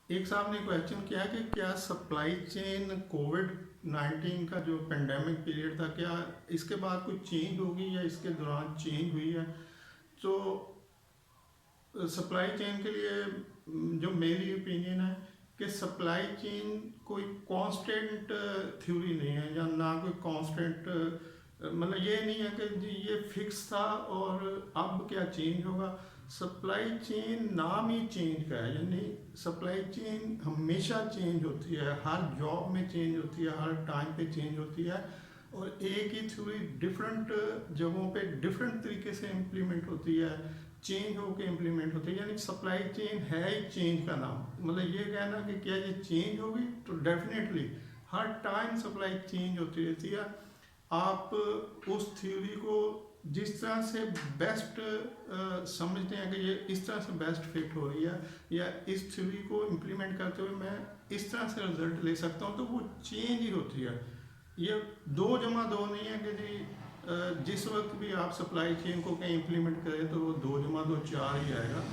एक साहब ने क्वेश्चन किया कि क्या सप्लाई चेन कोविड-19 का जो पेंडेमिक पीरियड था, क्या इसके बाद कोई चेंज होगी या इसके दौरान चेंज हुई है। तो सप्लाई चेन के लिए जो मेरी ओपिनियन है कि सप्लाई चेन कोई कांस्टेंट थ्योरी नहीं है, या ना कोई कांस्टेंट, मतलब ये नहीं है कि जी ये फिक्स था और अब क्या चेंज होगा। सप्लाई चेन नाम ही चेंज का है, यानी सप्लाई चेन हमेशा चेंज होती है, हर जॉब में चेंज होती है, हर टाइम पे चेंज होती है। और एक ही थ्योरी डिफरेंट जगहों पे डिफरेंट तरीके से इम्प्लीमेंट होती है, चेंज होकर इम्प्लीमेंट होती है। यानी सप्लाई चेन है ही चेंज का नाम। मतलब ये कहना कि क्या ये चेंज होगी, तो डेफिनेटली हर टाइम सप्लाई चेंज होती रहती है। आप उस थ्योरी को जिस तरह से बेस्ट समझते हैं कि ये इस तरह से बेस्ट फिट हो रही है, या इस थ्योरी को इम्प्लीमेंट करते हुए मैं इस तरह से रिजल्ट ले सकता हूँ, तो वो चेंज ही होती है। ये 2 जमा 2 नहीं है कि जी जिस वक्त भी आप सप्लाई चेन को कहीं इम्प्लीमेंट करें तो वो 2 जमा 2 4 ही आएगा।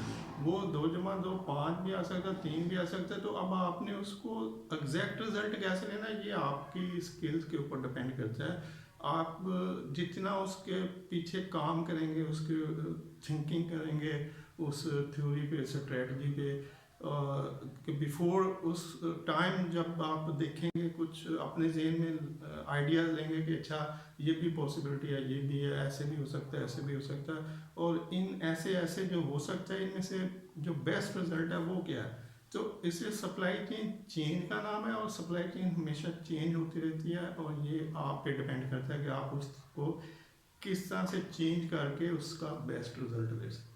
वो 2 जमा 2 5 भी आ सकता है, 3 भी आ सकता है। तो अब आपने उसको एग्जैक्ट रिजल्ट कैसे लेना है, ये आपकी स्किल्स के ऊपर डिपेंड करता है। आप जितना उसके पीछे काम करेंगे, उसके थिंकिंग करेंगे उस थ्योरी पे, स्ट्रेटजी पे, कि बिफोर उस टाइम जब आप देखेंगे, कुछ अपने जहन में आइडियाज़ लेंगे कि अच्छा ये भी पॉसिबिलिटी है, ये भी है, ऐसे भी हो सकता है, ऐसे भी हो सकता है, और इन ऐसे ऐसे जो हो सकता है इनमें से जो बेस्ट रिजल्ट है वो क्या है। तो इसलिए सप्लाई चेन चेंज का नाम है, और सप्लाई चेन हमेशा चेंज होती रहती है, और ये आप पे डिपेंड करता है कि आप उसको किस तरह से चेंज करके उसका बेस्ट रिजल्ट ले सकते हैं।